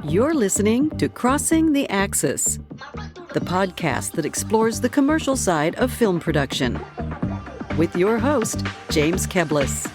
You're listening to Crossing the Axis, the podcast that explores the commercial side of film production. With your host, James Keblas.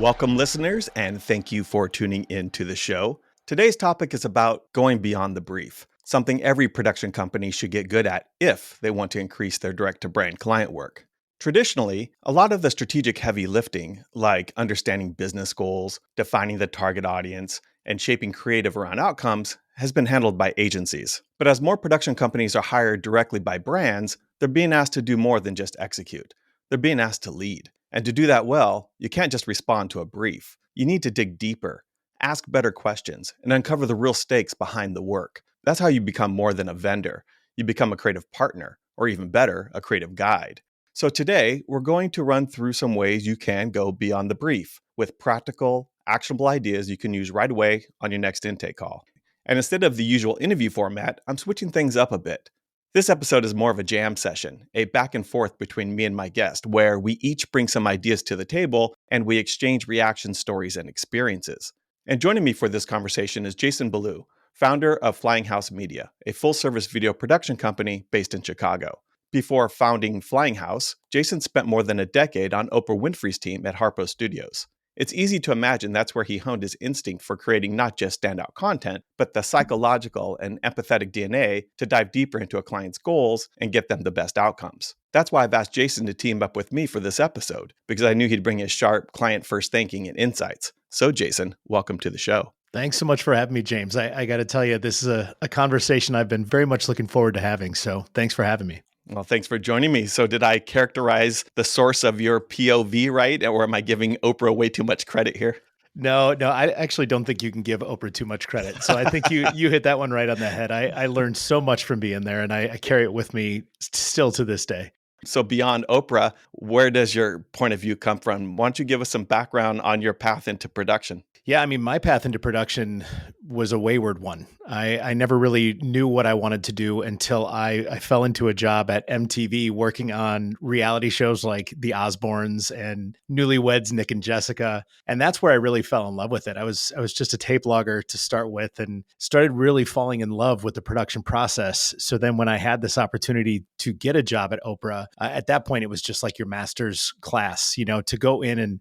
Welcome, listeners, and thank you for tuning in to the show. Today's topic is about going beyond the brief, something every production company should get good at if they want to increase their direct-to-brand client work. Traditionally, a lot of the strategic heavy lifting, like understanding business goals, defining the target audience, and shaping creative around outcomes, has been handled by agencies. But as more production companies are hired directly by brands, they're being asked to do more than just execute. They're being asked to lead. And to do that well, you can't just respond to a brief. You need to dig deeper, ask better questions, and uncover the real stakes behind the work. That's how you become more than a vendor. You become a creative partner, or even better, a creative guide. So today, we're going to run through some ways you can go beyond the brief with practical, actionable ideas you can use right away on your next intake call. And instead of the usual interview format, I'm switching things up a bit. This episode is more of a jam session, a back and forth between me and my guest, where we each bring some ideas to the table and we exchange reactions, stories, and experiences. And joining me for this conversation is Jason Bellue, founder of Flying House Media, a full-service video production company based in Chicago. Before founding Flying House, Jason spent more than a decade on Oprah Winfrey's team at Harpo Studios. It's easy to imagine that's where he honed his instinct for creating not just standout content, but the psychological and empathetic DNA to dive deeper into a client's goals and get them the best outcomes. That's why I've asked Jason to team up with me for this episode, because I knew he'd bring his sharp, client-first thinking and insights. So Jason, welcome to the show. Thanks so much for having me, James. I got to tell you, this is a conversation I've been very much looking forward to having. So thanks for having me. Well, thanks for joining me. So did I characterize the source of your POV right? Or am I giving Oprah way too much credit here? No, I actually don't think you can give Oprah too much credit. So I think you hit that one right on the head. I learned so much from being there, and I carry it with me still to this day. So beyond Oprah, where does your point of view come from? Why don't you give us some background on your path into production? Yeah, I mean, my path into production was a wayward one. I never really knew what I wanted to do until I fell into a job at MTV working on reality shows like The Osbournes and Newlyweds, Nick and Jessica. And that's where I really fell in love with it. I was just a tape logger to start with and started really falling in love with the production process. So then when I had this opportunity to get a job at Oprah, at that point, it was just like your master's class, to go in and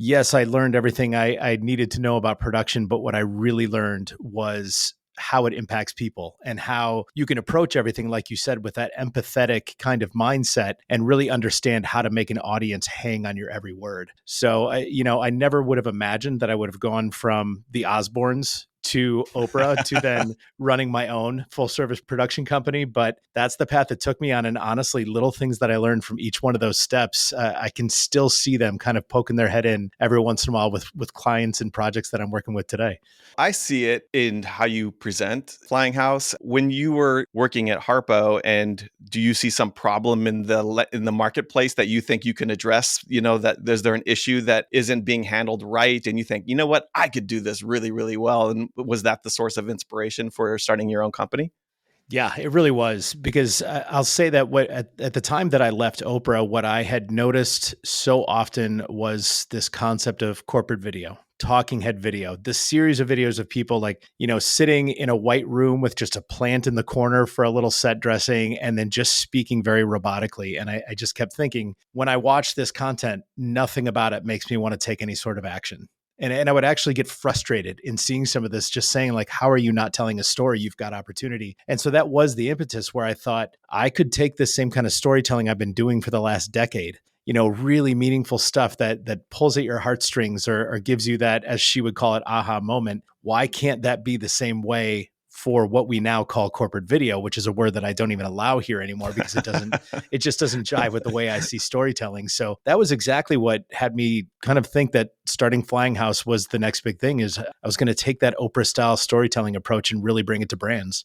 yes, I learned everything I needed to know about production, but what I really learned was how it impacts people and how you can approach everything, like you said, with that empathetic kind of mindset and really understand how to make an audience hang on your every word. So, I never would have imagined that I would have gone from the Osbournes to Oprah to then running my own full service production company. But that's the path it took me on. And honestly, little things that I learned from each one of those steps, I can still see them kind of poking their head in every once in a while with clients and projects that I'm working with today. I see it in how you present Flying House. When you were working at Harpo, and do you see some problem in the marketplace that you think you can address? That is there an issue that isn't being handled right, and you think, you know what, I could do this really, really well. And was that the source of inspiration for starting your own company? Yeah, it really was, because I'll say that at the time that I left Oprah, what I had noticed so often was this concept of corporate video, talking head video, this series of videos of people sitting in a white room with just a plant in the corner for a little set dressing and then just speaking very robotically. And I just kept thinking, when I watch this content, nothing about it makes me want to take any sort of action. And I would actually get frustrated in seeing some of this, just saying how are you not telling a story? You've got opportunity. And so that was the impetus where I thought I could take this same kind of storytelling I've been doing for the last decade, really meaningful stuff that pulls at your heartstrings or gives you that, as she would call it, aha moment. Why can't that be the same way for what we now call corporate video, which is a word that I don't even allow here anymore because it just doesn't jive with the way I see storytelling. So that was exactly what had me kind of think that starting Flying House was the next big thing. Is I was going to take that Oprah style storytelling approach and really bring it to brands.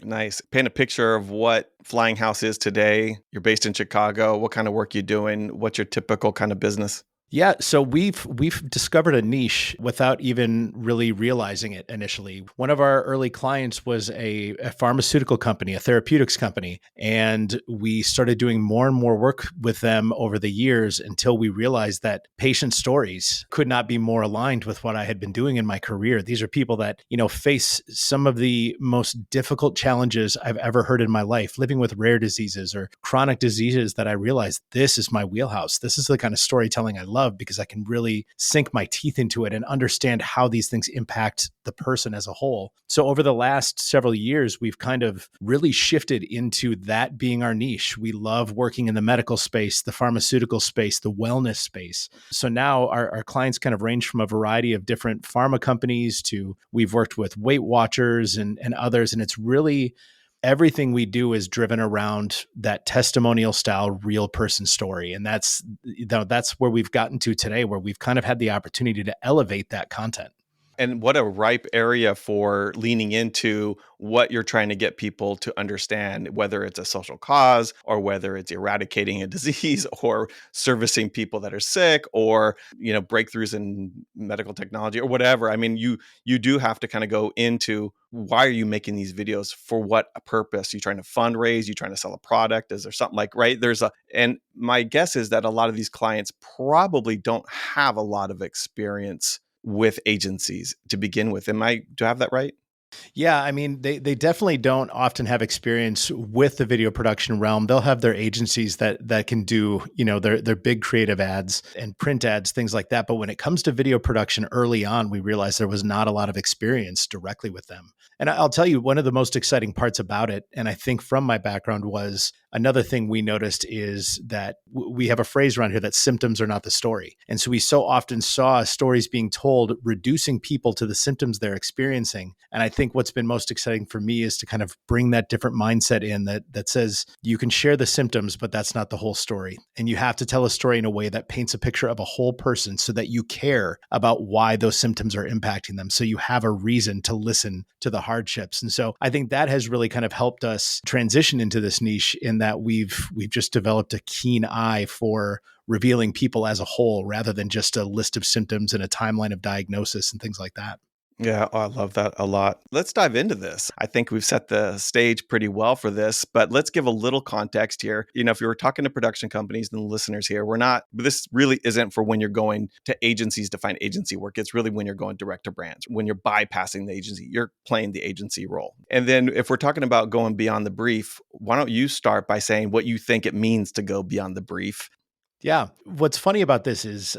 Nice. Paint a picture of what Flying House is today. You're based in Chicago. What kind of work you doing? What's your typical kind of business? Yeah, so we've discovered a niche without even really realizing it initially. One of our early clients was a pharmaceutical company, a therapeutics company, and we started doing more and more work with them over the years until we realized that patient stories could not be more aligned with what I had been doing in my career. These are people that, face some of the most difficult challenges I've ever heard in my life, living with rare diseases or chronic diseases that I realized this is my wheelhouse. This is the kind of storytelling I love because I can really sink my teeth into it and understand how these things impact the person as a whole. So over the last several years, we've kind of really shifted into that being our niche. We love working in the medical space, the pharmaceutical space, the wellness space. So now our clients kind of range from a variety of different pharma companies to we've worked with Weight Watchers and others. And it's really everything we do is driven around that testimonial style real person story. And that's where we've gotten to today, where we've kind of had the opportunity to elevate that content. And what a ripe area for leaning into what you're trying to get people to understand, whether it's a social cause or whether it's eradicating a disease or servicing people that are sick or, breakthroughs in medical technology or whatever. I mean, you do have to kind of go into why are you making these videos? For what a purpose? You trying to fundraise? You trying to sell a product? Is there something like, right? And my guess is that a lot of these clients probably don't have a lot of experience with agencies to begin with. Do I have that right? Yeah, I mean, they definitely don't often have experience with the video production realm. They'll have their agencies that can do, their big creative ads and print ads, things like that. But when it comes to video production early on, we realized there was not a lot of experience directly with them. And I'll tell you, one of the most exciting parts about it, and I think from my background, was another thing we noticed is that we have a phrase around here that symptoms are not the story. And so we so often saw stories being told, reducing people to the symptoms they're experiencing. And I think what's been most exciting for me is to kind of bring that different mindset in that says you can share the symptoms, but that's not the whole story. And you have to tell a story in a way that paints a picture of a whole person so that you care about why those symptoms are impacting them. So you have a reason to listen to the hardships. And so I think that has really kind of helped us transition into this niche in that we've just developed a keen eye for revealing people as a whole rather than just a list of symptoms and a timeline of diagnosis and things like that. Yeah, I love that a lot. Let's dive into this. I think we've set the stage pretty well for this, but let's give a little context here. If you were talking to production companies and the listeners here, this really isn't for when you're going to agencies to find agency work. It's really when you're going direct to brands, when you're bypassing the agency, you're playing the agency role. And then if we're talking about going beyond the brief, why don't you start by saying what you think it means to go beyond the brief? Yeah. What's funny about this is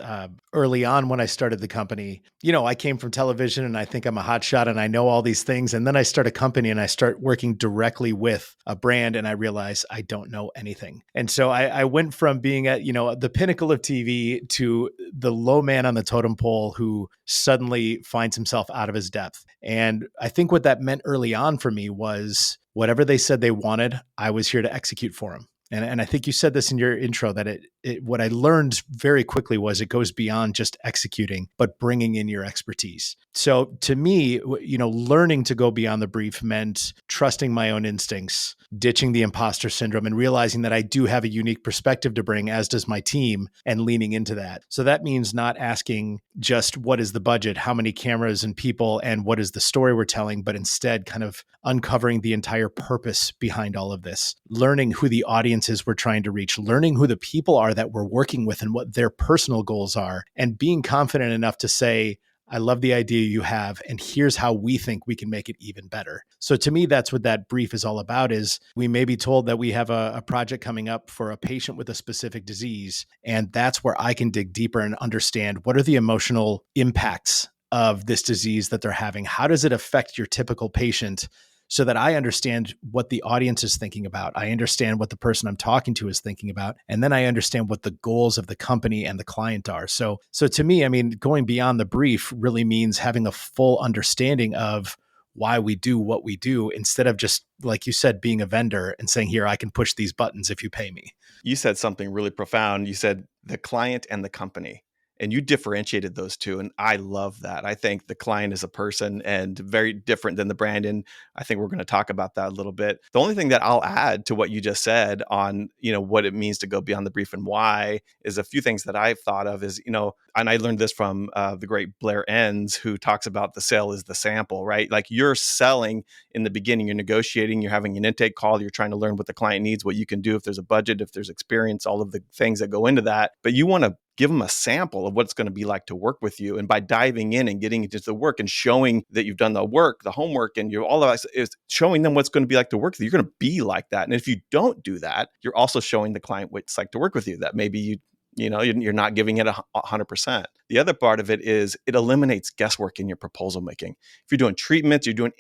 early on when I started the company, I came from television and I think I'm a hotshot and I know all these things. And then I start a company and I start working directly with a brand and I realize I don't know anything. And so I went from being at, the pinnacle of TV to the low man on the totem pole who suddenly finds himself out of his depth. And I think what that meant early on for me was whatever they said they wanted, I was here to execute for them. And I think you said this in your intro that what I learned very quickly was it goes beyond just executing, but bringing in your expertise. So to me, learning to go beyond the brief meant trusting my own instincts, ditching the imposter syndrome and realizing that I do have a unique perspective to bring, as does my team, and leaning into that. So that means not asking just what is the budget, how many cameras and people, and what is the story we're telling, but instead kind of uncovering the entire purpose behind all of this, learning who the audiences we're trying to reach, learning who the people are that we're working with and what their personal goals are, and being confident enough to say, I love the idea you have, and here's how we think we can make it even better. So to me, that's what that brief is all about. Is we may be told that we have a project coming up for a patient with a specific disease, and that's where I can dig deeper and understand what are the emotional impacts of this disease that they're having. How does it affect your typical patient? So that I understand what the audience is thinking about. I understand what the person I'm talking to is thinking about. And then I understand what the goals of the company and the client are. So to me, I mean, going beyond the brief really means having a full understanding of why we do what we do instead of just, like you said, being a vendor and saying, here, I can push these buttons if you pay me. You said something really profound. You said the client and the company. And you differentiated those two. And I love that. I think the client is a person and very different than the brand. And I think we're going to talk about that a little bit. The only thing that I'll add to what you just said on, what it means to go beyond the brief and why is a few things that I've thought of is, and I learned this from the great Blair Enns, who talks about the sale is the sample, right? Like you're selling in the beginning, you're negotiating, you're having an intake call, you're trying to learn what the client needs, what you can do, if there's a budget, if there's experience, all of the things that go into that. But you want to give them a sample of what it's going to be like to work with you. And by diving in and getting into the work and showing that you've done the work, the homework, and all of that is showing them what's going to be like to work with you. You're going to be like that. And if you don't do that, you're also showing the client what it's like to work with you, that maybe you're not giving it 100%. The other part of it is it eliminates guesswork in your proposal making. If you're doing treatments, you're doing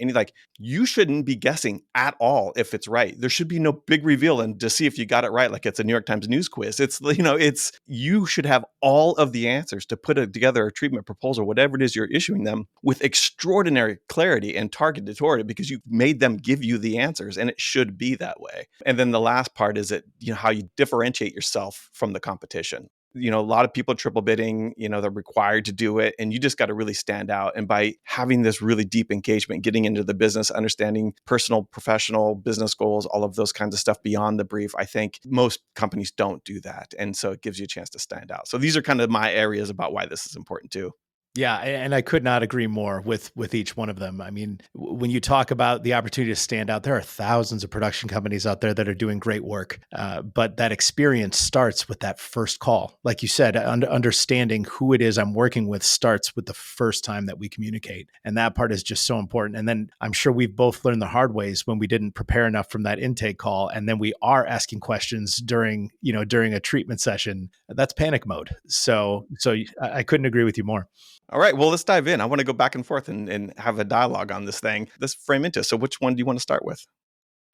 you shouldn't be guessing at all if it's right. There should be no big reveal and to see if you got it right, like it's a New York Times news quiz. You should have all of the answers to put together a treatment proposal, whatever it is you're issuing them, with extraordinary clarity and targeted toward it, because you've made them give you the answers, and it should be that way. And then the last part is how you differentiate yourself from the competition. A lot of people triple bidding, they're required to do it, and you just got to really stand out. And by having this really deep engagement, getting into the business, understanding personal, professional, business goals, all of those kinds of stuff beyond the brief, I think most companies don't do that. And so it gives you a chance to stand out. So these are kind of my areas about why this is important too. Yeah, and I could not agree more with each one of them. I mean, when you talk about the opportunity to stand out, there are thousands of production companies out there that are doing great work. But that experience starts with that first call. Like you said, understanding who it is I'm working with starts with the first time that we communicate. And that part is just so important. And then I'm sure we've both learned the hard ways when we didn't prepare enough from that intake call. And then we are asking questions during a treatment session. That's panic mode. So I couldn't agree with you more. All right, well, let's dive in. I want to go back and forth and have a dialogue on this thing. Let's frame into it. So which one do you want to start with?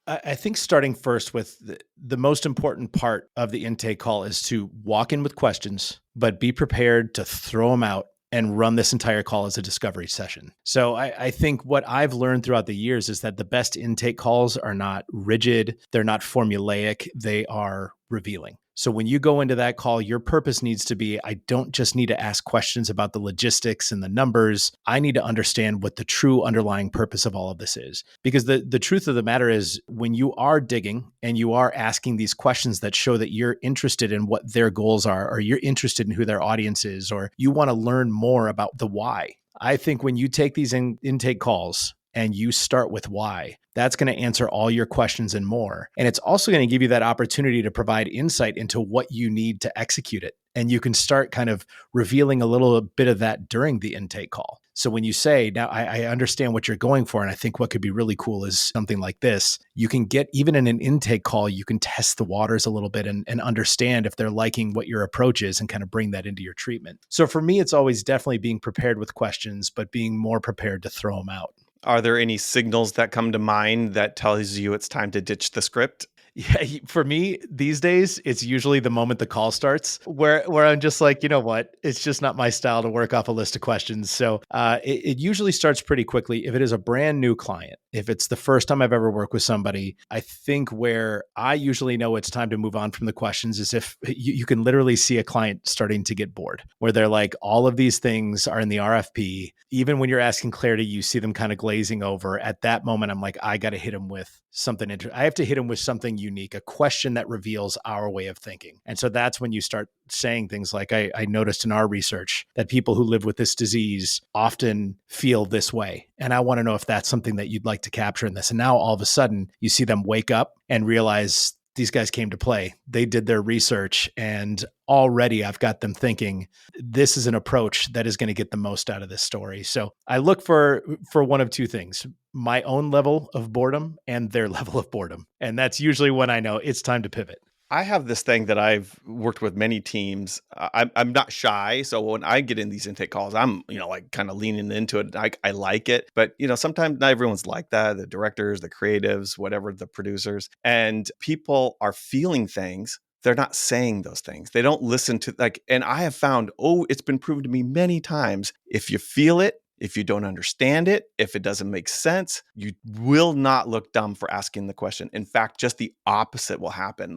I think starting first with the most important part of the intake call is to walk in with questions, but be prepared to throw them out and run this entire call as a discovery session. So I think what I've learned throughout the years is that the best intake calls are not rigid, they're not formulaic, they are revealing. So when you go into that call, your purpose needs to be, I don't just need to ask questions about the logistics and the numbers. I need to understand what the true underlying purpose of all of this is. Because the truth of the matter is, when you are digging and you are asking these questions that show that you're interested in what their goals are, or you're interested in who their audience is, or you want to learn more about the why. I think when you take these intake calls and you start with why, that's going to answer all your questions and more. And it's also going to give you that opportunity to provide insight into what you need to execute it. And you can start kind of revealing a little bit of that during the intake call. So when you say, now I understand what you're going for, and I think what could be really cool is something like this, you can get, even in an intake call, you can test the waters a little bit and understand if they're liking what your approach is and kind of bring that into your treatment. So for me, it's always definitely being prepared with questions, but being more prepared to throw them out. Are there any signals that come to mind that tells you it's time to ditch the script? Yeah, for me these days, it's usually the moment the call starts where I'm just like, you know what, it's just not my style to work off a list of questions. So it usually starts pretty quickly. If it is a brand new client, if it's the first time I've ever worked with somebody, I think where I usually know it's time to move on from the questions is if you can literally see a client starting to get bored, where they're like, all of these things are in the RFP. Even when you're asking clarity, you see them kind of glazing over. At that moment, I'm like, I got to hit them with something interesting. I have to hit them with something unique, a question that reveals our way of thinking. And so that's when you start saying things like, I noticed in our research that people who live with this disease often feel this way. And I want to know if that's something that you'd like to capture in this. And now all of a sudden you see them wake up and realize these guys came to play. They did their research, and already I've got them thinking, this is an approach that is going to get the most out of this story. So I look for one of two things, my own level of boredom and their level of boredom. And that's usually when I know it's time to pivot. I have this thing that I've worked with many teams. I'm not shy. So when I get in these intake calls, I'm, like kind of leaning into it. I like it. But, sometimes not everyone's like that. The directors, the creatives, whatever, the producers. And people are feeling things. They're not saying those things. They don't listen to and I have found, it's been proven to me many times, if you feel it, if you don't understand it, if it doesn't make sense, you will not look dumb for asking the question. In fact, just the opposite will happen.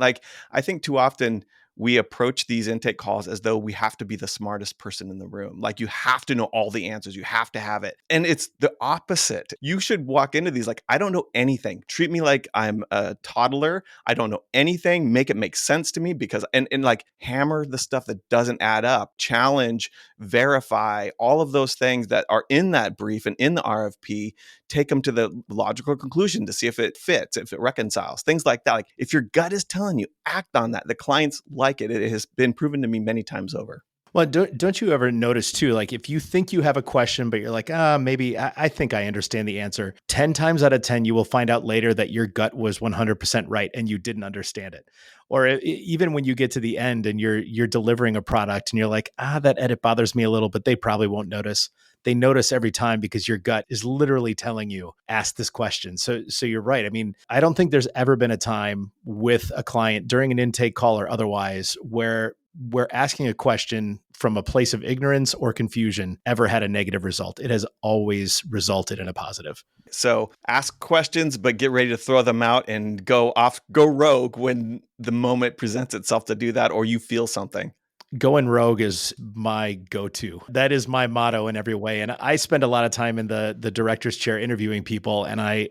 I think too often we approach these intake calls as though we have to be the smartest person in the room. Like you have to know all the answers. You have to have it. And it's the opposite. You should walk into these like, I don't know anything. Treat me like I'm a toddler. I don't know anything. Make it make sense to me because, and like hammer the stuff that doesn't add up, challenge, verify, all of those things that are in that brief and in the RFP, take them to the logical conclusion to see if it fits, if it reconciles, things like that. Like if your gut is telling you, act on that. The clients like it. It has been proven to me many times over. Well, don't you ever notice too, like if you think you have a question, but you're like, maybe I think I understand the answer. 10 times out of 10, you will find out later that your gut was 100% right and you didn't understand it. Or even when you get to the end and you're delivering a product and you're like, that edit bothers me a little, but they probably won't notice. They notice every time because your gut is literally telling you, ask this question. So you're right. I mean, I don't think there's ever been a time with a client during an intake call or otherwise where we're asking a question from a place of ignorance or confusion ever had a negative result. It has always resulted in a positive. So ask questions, but get ready to throw them out and go rogue when the moment presents itself to do that, or you feel something. Going rogue is my go-to. That is my motto in every way. And I spend a lot of time in the director's chair interviewing people, and I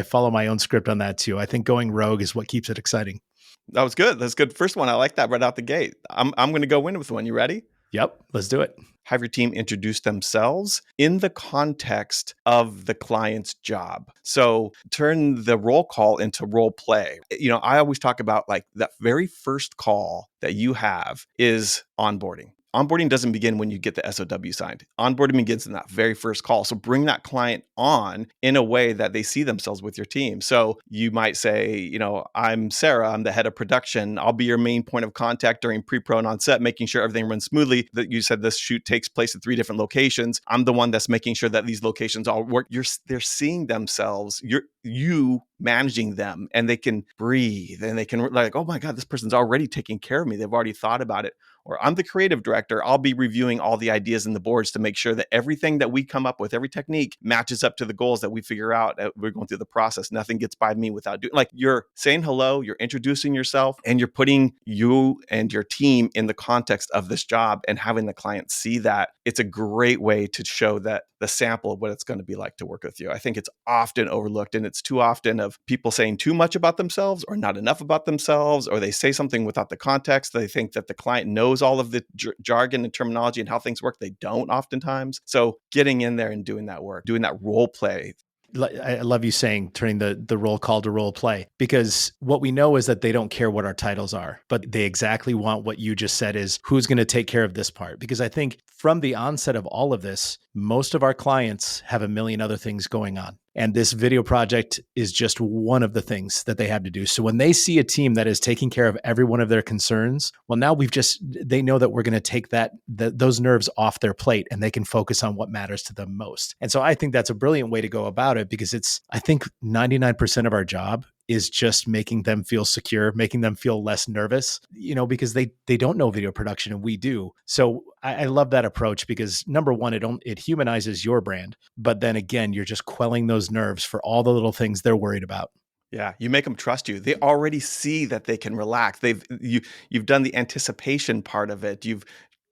follow my own script on that too. I think going rogue is what keeps it exciting. That was good. That's good. First one. I like that right out the gate. I'm going to go in with one. You ready? Yep. Let's do it. Have your team introduce themselves in the context of the client's job. So turn the roll call into role play. I always talk about like that very first call that you have is onboarding. Onboarding doesn't begin when you get the SOW signed. Onboarding begins in that very first call. So bring that client on in a way that they see themselves with your team. So you might say, I'm Sarah, I'm the head of production. I'll be your main point of contact during pre-pro and on set, making sure everything runs smoothly. That you said this shoot takes place at 3 different locations. I'm the one that's making sure that these locations all work. They're seeing themselves, you managing them, and they can breathe and they can like, oh my God, this person's already taking care of me. They've already thought about it. Or I'm the creative director. I'll be reviewing all the ideas in the boards to make sure that everything that we come up with, every technique matches up to the goals that we figure out. We're going through the process. Nothing gets by me without doing, like you're saying hello, you're introducing yourself, and you're putting you and your team in the context of this job and having the client see that. It's a great way to show that the sample of what it's going to be like to work with you. I think it's often overlooked, and it's too often of people saying too much about themselves or not enough about themselves, or they say something without the context. They think that the client knows all of the jargon and terminology and how things work. They don't oftentimes. So getting in there and doing that work, doing that role play. I love you saying turning the roll call to role play, because what we know is that they don't care what our titles are, but they exactly want what you just said is who's going to take care of this part. Because I think from the onset of all of this, most of our clients have a million other things going on. And this video project is just one of the things that they have to do. So when they see a team that is taking care of every one of their concerns, well, now they know that we're going to take those nerves off their plate and they can focus on what matters to them most. And so I think that's a brilliant way to go about it, because I think 99% of our job is just making them feel secure, making them feel less nervous, because they don't know video production and we do. So I love that approach because number one, it humanizes your brand, but then again, you're just quelling those nerves for all the little things they're worried about. Yeah, you make them trust you. They already see that they can relax. You've done the anticipation part of it.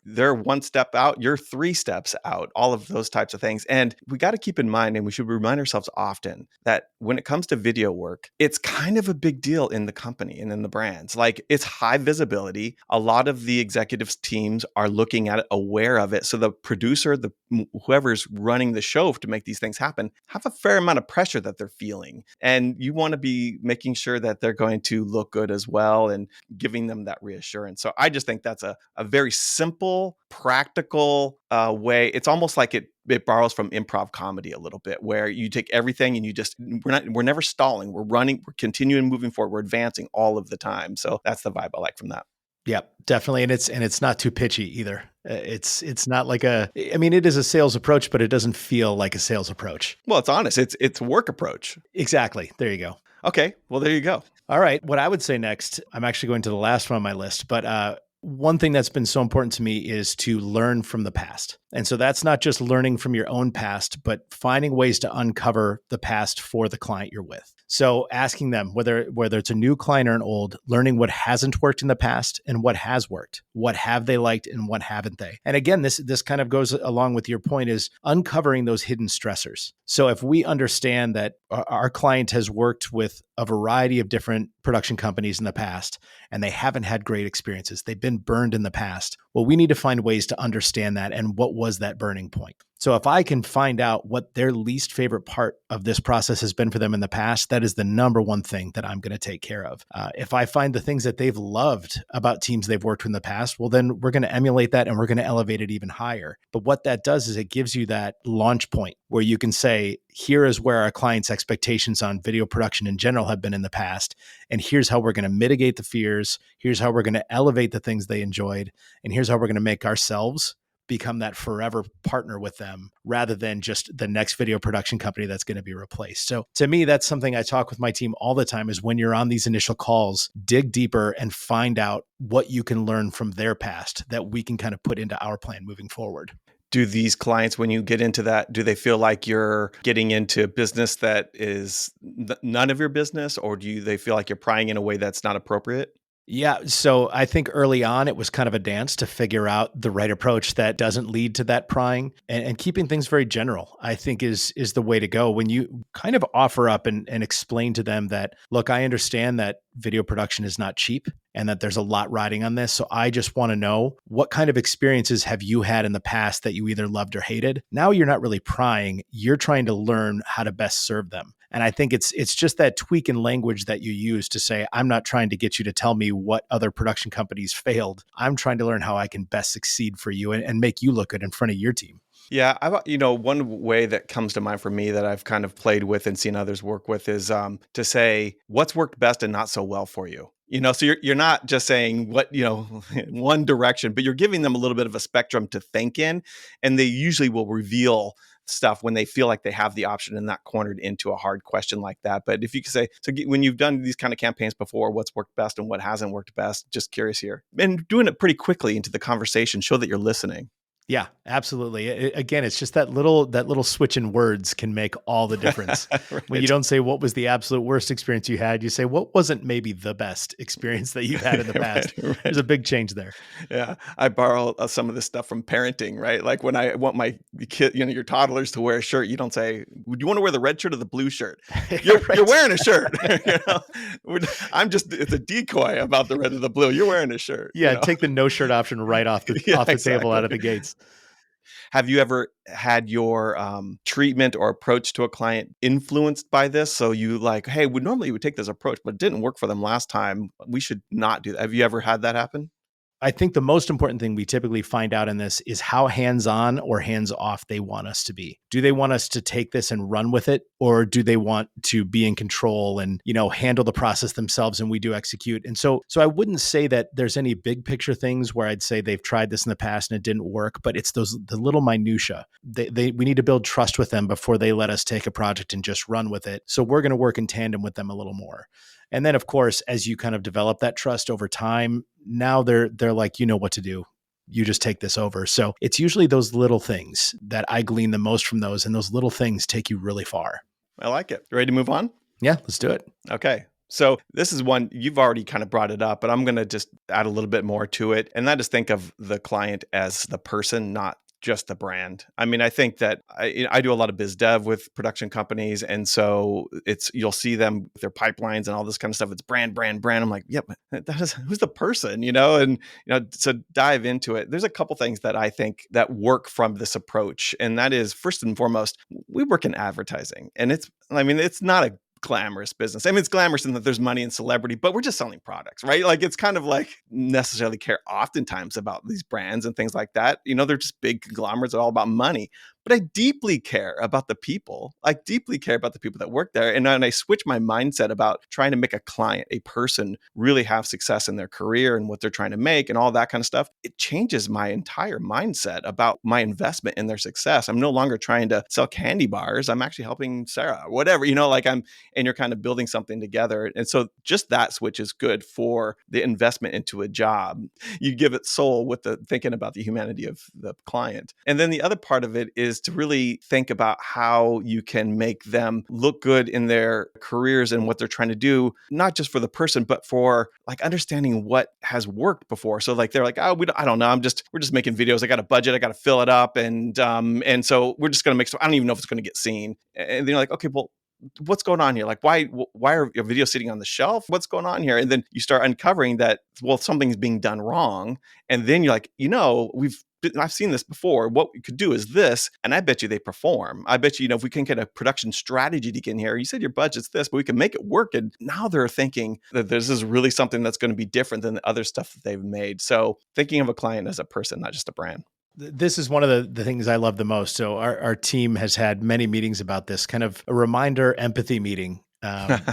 They're 1 step out, you're 3 steps out, all of those types of things. And we got to keep in mind, and we should remind ourselves often, that when it comes to video work, it's kind of a big deal in the company and in the brands. Like it's high visibility. A lot of the executives teams are looking at it, aware of it. So the producer, whoever's running the show to make these things happen, have a fair amount of pressure that they're feeling. And you want to be making sure that they're going to look good as well and giving them that reassurance. So I just think that's a very simple, practical way. It's almost like it borrows from improv comedy a little bit, where you take everything and we're never stalling. We're running, we're continuing moving forward. We're advancing all of the time. So that's the vibe I like from that. Yeah, definitely. And it's not too pitchy either. It's not like it is a sales approach, but it doesn't feel like a sales approach. Well, it's honest. It's a work approach. Exactly. There you go. Okay. Well, there you go. All right. What I would say next, I'm actually going to the last one on my list, but one thing that's been so important to me is to learn from the past. And so that's not just learning from your own past, but finding ways to uncover the past for the client you're with. So asking them whether it's a new client or an old, learning what hasn't worked in the past and what has worked, what have they liked and what haven't they. And again, this kind of goes along with your point, is uncovering those hidden stressors. So if we understand that our client has worked with a variety of different production companies in the past and they haven't had great experiences, they've been burned in the past, well, we need to find ways to understand that and what was that burning point. So if I can find out what their least favorite part of this process has been for them in the past, that is the number one thing that I'm going to take care of. If I find the things that they've loved about teams they've worked with in the past, well, then we're going to emulate that and we're going to elevate it even higher. But what that does is it gives you that launch point where you can say, here is where our clients' expectations on video production in general have been in the past. And here's how we're going to mitigate the fears. Here's how we're going to elevate the things they enjoyed. And here's how we're going to make ourselves become that forever partner with them rather than just the next video production company that's going to be replaced. So to me, that's something I talk with my team all the time, is when you're on these initial calls, dig deeper and find out what you can learn from their past that we can kind of put into our plan moving forward. Do these clients, when you get into that, do they feel like you're getting into business that is none of your business, or do they feel like you're prying in a way that's not appropriate? Yeah. So I think early on, it was kind of a dance to figure out the right approach that doesn't lead to that prying, and keeping things very general, I think is the way to go. When you kind of offer up and explain to them that, look, I understand that video production is not cheap and that there's a lot riding on this. So I just want to know, what kind of experiences have you had in the past that you either loved or hated? Now you're not really prying. You're trying to learn how to best serve them. And I think it's just that tweak in language that you use to say, I'm not trying to get you to tell me what other production companies failed. I'm trying to learn how I can best succeed for you and make you look good in front of your team. Yeah, one way that comes to mind for me that I've kind of played with and seen others work with is to say what's worked best and not so well for you. So you're not just saying what, one direction, but you're giving them a little bit of a spectrum to think in, and they usually will reveal stuff when they feel like they have the option and not cornered into a hard question like that. But if you could say, so when you've done these kind of campaigns before, what's worked best and what hasn't worked best, just curious here. And doing it pretty quickly into the conversation, show that you're listening. Yeah, absolutely. Again, it's just that little switch in words can make all the difference. Right. When you don't say what was the absolute worst experience you had, you say what wasn't maybe the best experience that you've had in the past. Right. There's a big change there. Yeah, I borrow some of this stuff from parenting, right? Like when I want my kid, your toddlers to wear a shirt, you don't say, "Do you want to wear the red shirt or the blue shirt?" You're wearing a shirt. It's a decoy about the red or the blue. You're wearing a shirt. Yeah, take the no shirt option right off the table out of the gates. Have you ever had your treatment or approach to a client influenced by this? So you like, hey, normally you would take this approach, but it didn't work for them last time. We should not do that. Have you ever had that happen? I think the most important thing we typically find out in this is how hands-on or hands-off they want us to be. Do they want us to take this and run with it? Or do they want to be in control and, handle the process themselves and we do execute? And so I wouldn't say that there's any big picture things where I'd say they've tried this in the past and it didn't work, but it's the little minutia. We need to build trust with them before they let us take a project and just run with it. So we're going to work in tandem with them a little more. And then, of course, as you kind of develop that trust over time, now they're like, you know what to do. You just take this over. So it's usually those little things that I glean the most from those, and those little things take you really far. I like it. Ready to move on? Yeah, let's do it. Okay. So this is one you've already kind of brought it up, but I'm going to just add a little bit more to it. And that is think of the client as the person, not just the brand. I mean, I think that I do a lot of BizDev with production companies. And so you'll see them with their pipelines and all this kind of stuff. It's brand. I'm like, yep, who's the person, and, so dive into it. There's a couple things that I think that work from this approach. And that is, first and foremost, we work in advertising, and it's not a glamorous business. I mean, it's glamorous in that there's money and celebrity, but we're just selling products, right? Like, it's kind of like necessarily care oftentimes about these brands and things like that. They're just big conglomerates, all about money. But I deeply care about the people. I deeply care about the people that work there. And then I switch my mindset about trying to make a client, a person, really have success in their career and what they're trying to make and all that kind of stuff. It changes my entire mindset about my investment in their success. I'm no longer trying to sell candy bars. I'm actually helping Sarah, whatever, and you're kind of building something together. And so just that switch is good for the investment into a job. You give it soul with the thinking about the humanity of the client. And then the other part of it is is to really think about how you can make them look good in their careers and what they're trying to do, not just for the person, but for like understanding what has worked before. So like they're like, oh, I don't know, we're just making videos. I got a budget, I got to fill it up, and so we're just going to make. So I don't even know if it's going to get seen. And then you're like, okay, well, what's going on here? Like, why are your videos sitting on the shelf? What's going on here? And then you start uncovering that, well, something's being done wrong. And then you're like, I've seen this before. What we could do is this, and I bet you they perform. I bet you, if we can get a production strategy to get in here, you said your budget's this, but we can make it work. And now they're thinking that this is really something that's going to be different than the other stuff that they've made. So thinking of a client as a person, not just a brand. This is one of the things I love the most. So our team has had many meetings about this, kind of a reminder empathy meeting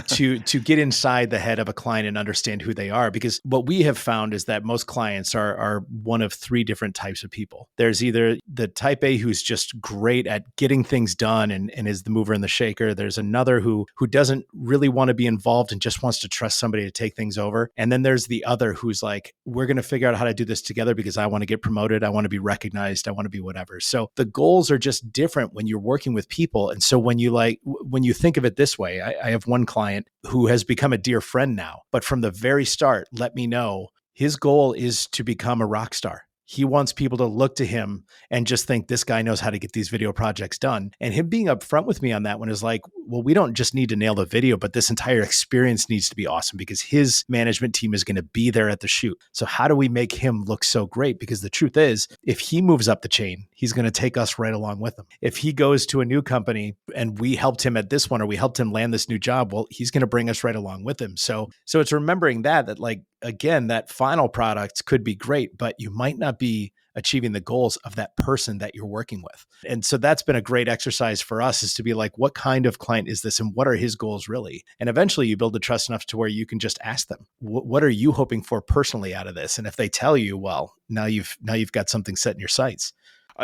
to get inside the head of a client and understand who they are. Because what we have found is that most clients are one of three different types of people. There's either the type A who's just great at getting things done and is the mover and the shaker. There's another who doesn't really want to be involved and just wants to trust somebody to take things over. And then there's the other who's like, we're going to figure out how to do this together because I want to get promoted. I want to be recognized. I want to be whatever. So the goals are just different when you're working with people. And so when you think of it this way, I have one client who has become a dear friend now, but from the very start, let me know his goal is to become a rock star. He wants people to look to him and just think this guy knows how to get these video projects done. And him being upfront with me on that one is like, well, we don't just need to nail the video, but this entire experience needs to be awesome because his management team is going to be there at the shoot. So how do we make him look so great? Because the truth is, if he moves up the chain, he's going to take us right along with him. If he goes to a new company and we helped him at this one, or we helped him land this new job, well, he's going to bring us right along with him. So it's remembering that like, again, that final product could be great, but you might not be achieving the goals of that person that you're working with. And so that's been a great exercise for us, is to be like, what kind of client is this and what are his goals really? And eventually you build the trust enough to where you can just ask them, what are you hoping for personally out of this? And if they tell you, well, now you've got something set in your sights.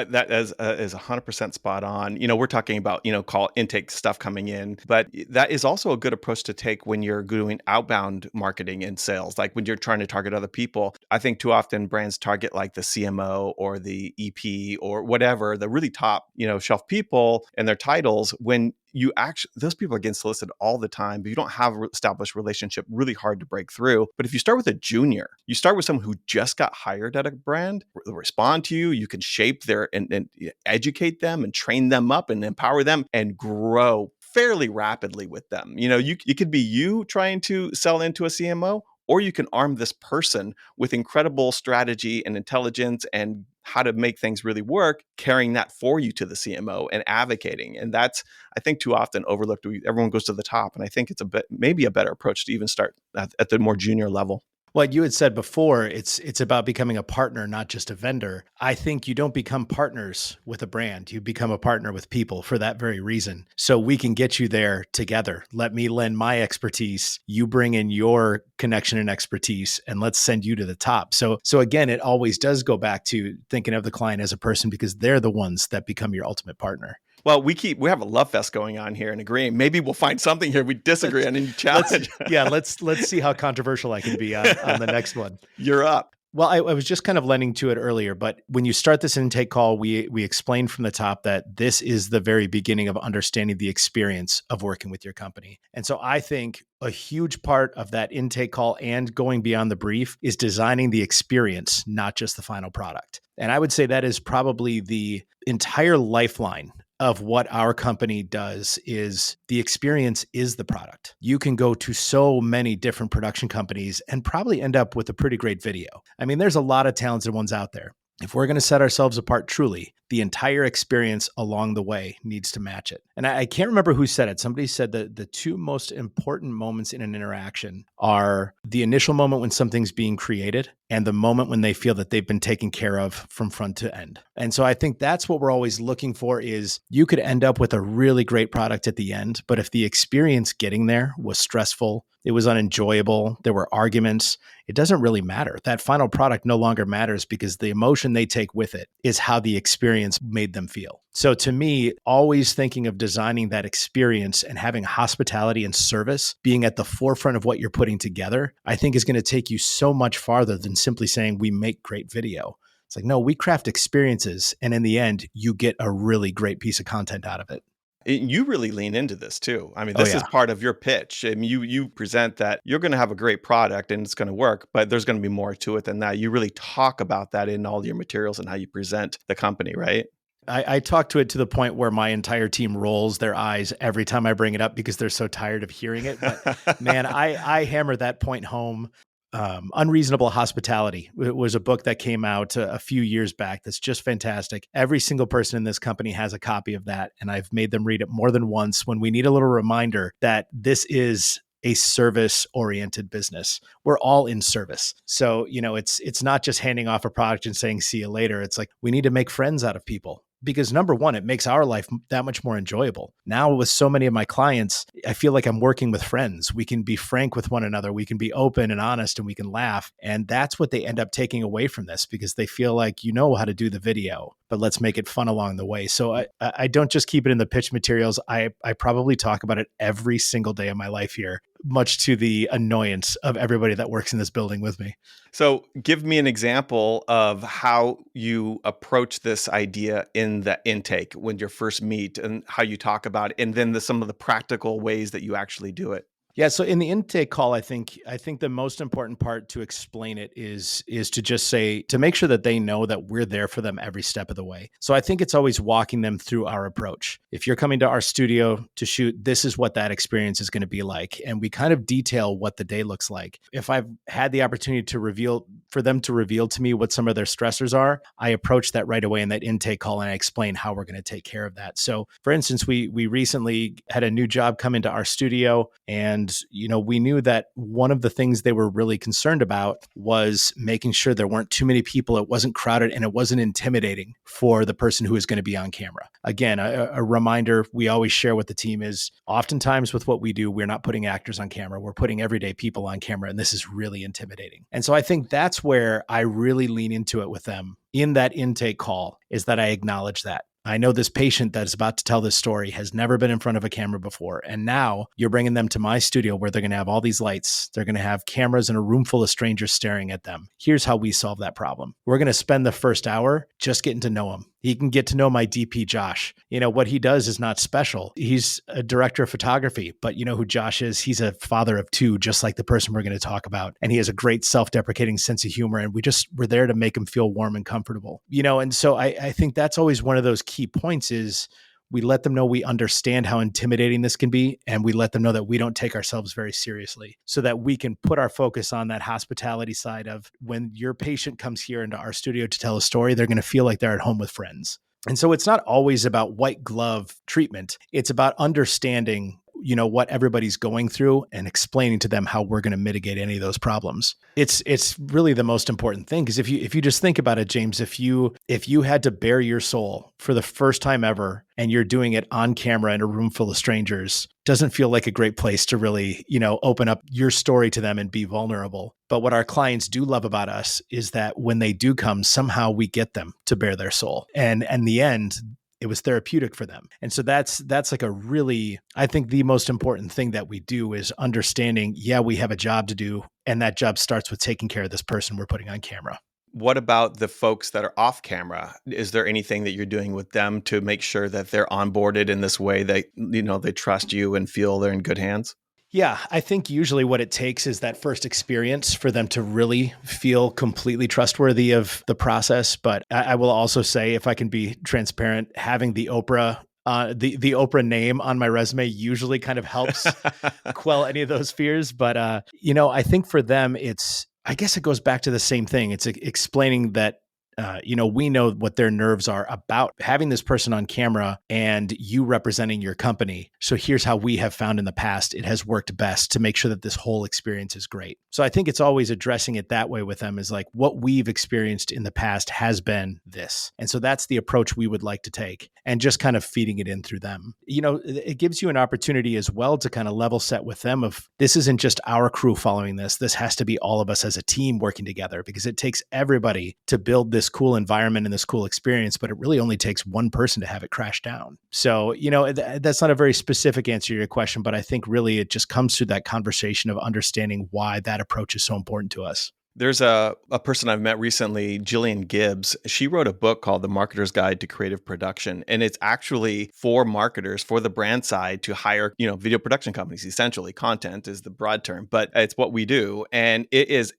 That is 100% spot on. We're talking about, call intake stuff coming in, but that is also a good approach to take when you're doing outbound marketing and sales. Like when you're trying to target other people, I think too often brands target like the CMO or the EP or whatever, the really top, shelf people and their titles, when you actually, those people are getting solicited all the time, but you don't have an established relationship, really hard to break through. But if you start with a junior, you start with someone who just got hired at a brand, they'll respond to you, you can shape their and educate them and train them up and empower them and grow fairly rapidly with them. It could be you trying to sell into a CMO, or you can arm this person with incredible strategy and intelligence and how to make things really work, carrying that for you to the CMO and advocating. And that's, I think, too often overlooked. Everyone goes to the top. And I think it's maybe a better approach to even start at the more junior level. Like you had said before, it's about becoming a partner, not just a vendor. I think you don't become partners with a brand. You become a partner with people for that very reason. So we can get you there together. Let me lend my expertise. You bring in your connection and expertise, and let's send you to the top. So again, it always does go back to thinking of the client as a person, because they're the ones that become your ultimate partner. Well, we have a love fest going on here and agreeing. Maybe we'll find something here we disagree on and you challenge. Let's see how controversial I can be on the next one. You're up. Well, I was just kind of lending to it earlier, but when you start this intake call, we explained from the top that this is the very beginning of understanding the experience of working with your company. And so I think a huge part of that intake call and going beyond the brief is designing the experience, not just the final product. And I would say that is probably the entire lifeline of what our company does. Is the experience is the product. You can go to so many different production companies and probably end up with a pretty great video. I mean, there's a lot of talented ones out there. If we're going to set ourselves apart truly, the entire experience along the way needs to match it. And I can't remember who said it. Somebody said that the two most important moments in an interaction are the initial moment when something's being created and the moment when they feel that they've been taken care of from front to end. And so I think that's what we're always looking for. Is you could end up with a really great product at the end, but if the experience getting there was stressful, it was unenjoyable, there were arguments, it doesn't really matter. That final product no longer matters, because the emotion they take with it is how the experience made them feel. So to me, always thinking of designing that experience and having hospitality and service being at the forefront of what you're putting together, I think is going to take you so much farther than simply saying we make great video. It's like, no, we craft experiences. And in the end, you get a really great piece of content out of it. You really lean into this too. I mean, Oh, this is yeah. part of your pitch. I mean, you present that you're going to have a great product and it's going to work, but there's going to be more to it than that. You really talk about that in all your materials and how you present the company, right? I talk to it to the point where my entire team rolls their eyes every time I bring it up because they're so tired of hearing it. But man, I hammer that point home. Unreasonable Hospitality. It was a book that came out a few years back that's just fantastic. Every single person in this company has a copy of that, and I've made them read it more than once when we need a little reminder that this is a service-oriented business. We're all in service. So, it's not just handing off a product and saying, see you later. It's like, we need to make friends out of people. Because number one, it makes our life that much more enjoyable. Now with so many of my clients, I feel like I'm working with friends. We can be frank with one another. We can be open and honest and we can laugh. And that's what they end up taking away from this because they feel like you know how to do the video, but let's make it fun along the way. So I don't just keep it in the pitch materials. I probably talk about it every single day of my life here, much to the annoyance of everybody that works in this building with me. So give me an example of how you approach this idea in the intake when you first meet and how you talk about it, and then some of the practical ways that you actually do it. Yeah, so in the intake call, I think the most important part to explain it is to just say, to make sure that they know that we're there for them every step of the way. So I think it's always walking them through our approach. If you're coming to our studio to shoot, this is what that experience is going to be like. And we kind of detail what the day looks like. If I've had the opportunity for them to reveal to me what some of their stressors are, I approach that right away in that intake call and I explain how we're going to take care of that. So for instance, we recently had a new job come into our studio, and we knew that one of the things they were really concerned about was making sure there weren't too many people, it wasn't crowded, and it wasn't intimidating for the person who is going to be on camera. Again, a reminder we always share with the team is oftentimes with what we do, we're not putting actors on camera, we're putting everyday people on camera, and this is really intimidating. And so I think that's where I really lean into it with them in that intake call, is that I acknowledge that. I know this patient that is about to tell this story has never been in front of a camera before. And now you're bringing them to my studio where they're going to have all these lights. They're going to have cameras in a room full of strangers staring at them. Here's how we solve that problem. We're going to spend the first hour just getting to know him. He can get to know my DP, Josh. What he does is not special. He's a director of photography, but you know who Josh is? He's a father of two, just like the person we're going to talk about. And he has a great self-deprecating sense of humor. And we're there to make him feel warm and comfortable. And so I think that's always one of those key points is we let them know we understand how intimidating this can be, and we let them know that we don't take ourselves very seriously, so that we can put our focus on that hospitality side of when your patient comes here into our studio to tell a story, they're going to feel like they're at home with friends. And so it's not always about white glove treatment. It's about understanding what everybody's going through and explaining to them how we're going to mitigate any of those problems. It's really the most important thing, because if you just think about it, James, if you had to bare your soul for the first time ever and you're doing it on camera in a room full of strangers, doesn't feel like a great place to really, open up your story to them and be vulnerable. But what our clients do love about us is that when they do come, somehow we get them to bare their soul. And in the end, it was therapeutic for them. And so that's like a really, I think the most important thing that we do is understanding, we have a job to do. And that job starts with taking care of this person we're putting on camera. What about the folks that are off camera? Is there anything that you're doing with them to make sure that they're onboarded in this way that, they trust you and feel they're in good hands? Yeah, I think usually what it takes is that first experience for them to really feel completely trustworthy of the process. But I will also say, if I can be transparent, having the Oprah the Oprah name on my resume usually kind of helps quell any of those fears. But I think for them, I guess it goes back to the same thing. It's explaining that we know what their nerves are about having this person on camera and you representing your company. So here's how we have found in the past it has worked best to make sure that this whole experience is great. So I think it's always addressing it that way with them, is like, what we've experienced in the past has been this. And so that's the approach we would like to take, and just kind of feeding it in through them. It gives you an opportunity as well to kind of level set with them of, this isn't just our crew following this. This has to be all of us as a team working together, because it takes everybody to build this cool environment and this cool experience, but it really only takes one person to have it crash down. So, that's not a very specific answer to your question, but I think really it just comes through that conversation of understanding why that approach is so important to us. There's a person I've met recently, Jillian Gibbs. She wrote a book called The Marketer's Guide to Creative Production. And it's actually for marketers, for the brand side to hire, video production companies. Essentially, content is the broad term, but it's what we do. And it is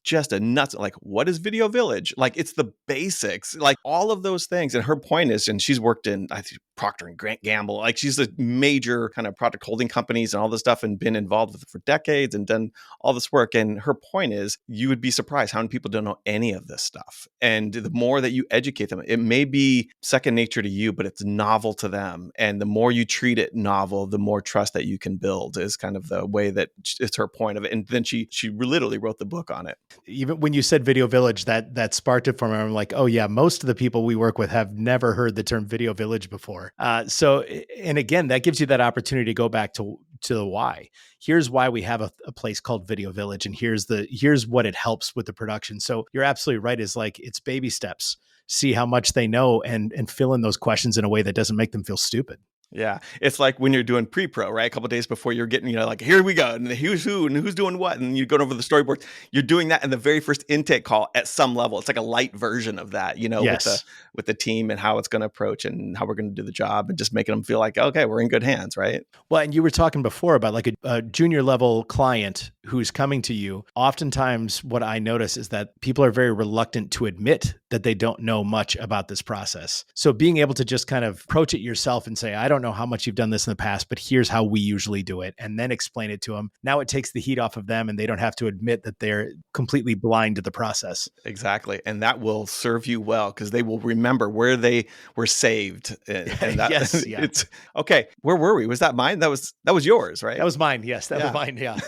just a nuts, like, what is Video Village? Like, it's the basics, like all of those things. And her point is, and she's worked in, I think, Procter and Gamble, like she's a major kind of product holding companies and all this stuff and been involved with it for decades and done all this work. And her point is, you would be surprised how many people don't know any of this stuff. And the more that you educate them, it may be second nature to you, but it's novel to them. And the more you treat it novel, the more trust that you can build is kind of the way that it's her point of it. And then she literally wrote the book on it. Even when you said Video Village, that sparked it for me. I'm like, oh yeah, most of the people we work with have never heard the term Video Village before. And again, that gives you that opportunity to go back to the why. Here's why we have a place called Video Village, and here's what it helps with the production. So you're absolutely right. Is like, it's baby steps. See how much they know and fill in those questions in a way that doesn't make them feel stupid. Yeah. It's like when you're doing pre-pro, right? A couple of days before you're getting, like, here we go. And who's who and who's doing what. And you're going over the storyboard. You're doing that in the very first intake call at some level. It's like a light version of that, Yes. with the team and how it's going to approach and how we're going to do the job and just making them feel like, okay, we're in good hands, right? Well, and you were talking before about like a junior level client who's coming to you. Oftentimes what I notice is that people are very reluctant to admit that they don't know much about this process. So being able to just kind of approach it yourself and say, I don't know how much you've done this in the past, but here's how we usually do it. And then explain it to them. Now it takes the heat off of them and they don't have to admit that they're completely blind to the process. Exactly. And that will serve you well because they will remember where they were saved. And that, Yes. Yeah. It's okay. Where were we? Was that mine? That was yours, right? That was mine. Yes. That was mine. Yeah.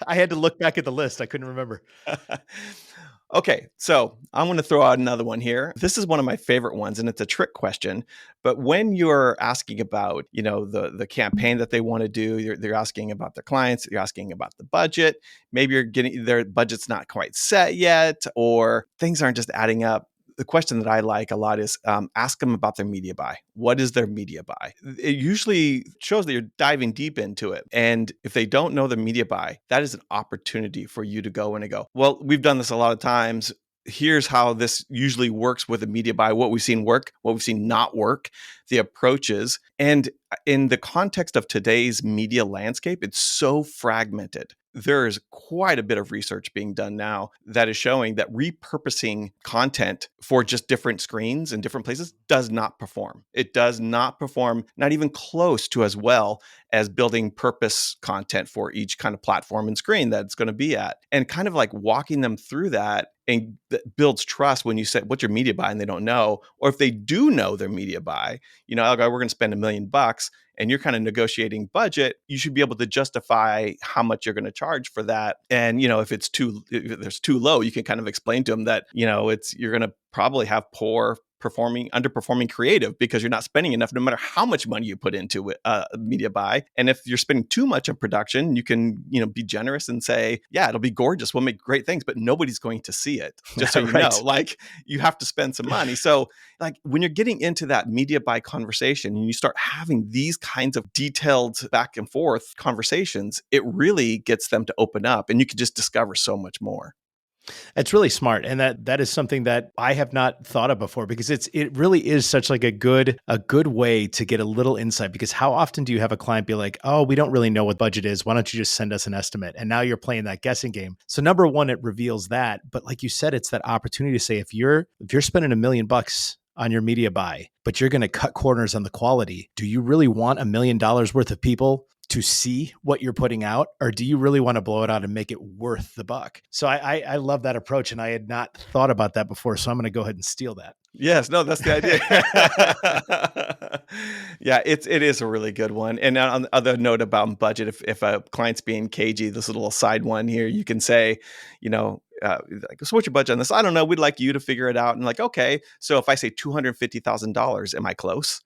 I had to look back at the list. I couldn't remember. Okay, so I'm going to throw out another one here. This is one of my favorite ones, and it's a trick question. But when you're asking about, the campaign that they want to do, you're asking about their clients, you're asking about the budget. Maybe you're getting their budget's not quite set yet, or things aren't just adding up. The question that I like a lot is ask them about their media buy. What is their media buy? It usually shows that you're diving deep into it. And if they don't know the media buy, that is an opportunity for you to go in and go, well, we've done this a lot of times. Here's how this usually works with a media buy, what we've seen work, what we've seen not work, the approaches. And in the context of today's media landscape, it's so fragmented. There is quite a bit of research being done now that is showing that repurposing content for just different screens and different places does not perform. It does not perform, not even close to as well as building purpose content for each kind of platform and screen that it's going to be at. And kind of like walking them through that and builds trust when you say, what's your media buy? And they don't know. Or if they do know their media buy, we're going to spend $1 million and you're kind of negotiating budget, you should be able to justify how much you're going to charge for that. And, if there's too low, you can kind of explain to them that, you're going to probably have underperforming creative because you're not spending enough no matter how much money you put into it, media buy. And if you're spending too much on production, you can, be generous and say, yeah, it'll be gorgeous. We'll make great things, but nobody's going to see it. Just so you know, like you have to spend some money. So like when you're getting into that media buy conversation and you start having these kinds of detailed back and forth conversations, it really gets them to open up and you can just discover so much more. It's really smart. And that is something that I have not thought of before because it really is such like a good way to get a little insight, because how often do you have a client be like, oh, we don't really know what budget is. Why don't you just send us an estimate? And now you're playing that guessing game. So number one, it reveals that. But like you said, it's that opportunity to say, if you're spending $1 million on your media buy, but you're going to cut corners on the quality, do you really want $1 million worth of people to see what you're putting out, or do you really want to blow it out and make it worth the buck? So I love that approach, and I had not thought about that before. So I'm going to go ahead and steal that. Yes, no, that's the idea. Yeah, it is a really good one. And on the other note about budget, if a client's being cagey, this little side one here, you can say, like, so what's your budget on this? I don't know. We'd like you to figure it out. And like, okay, so if I say $250,000, am I close?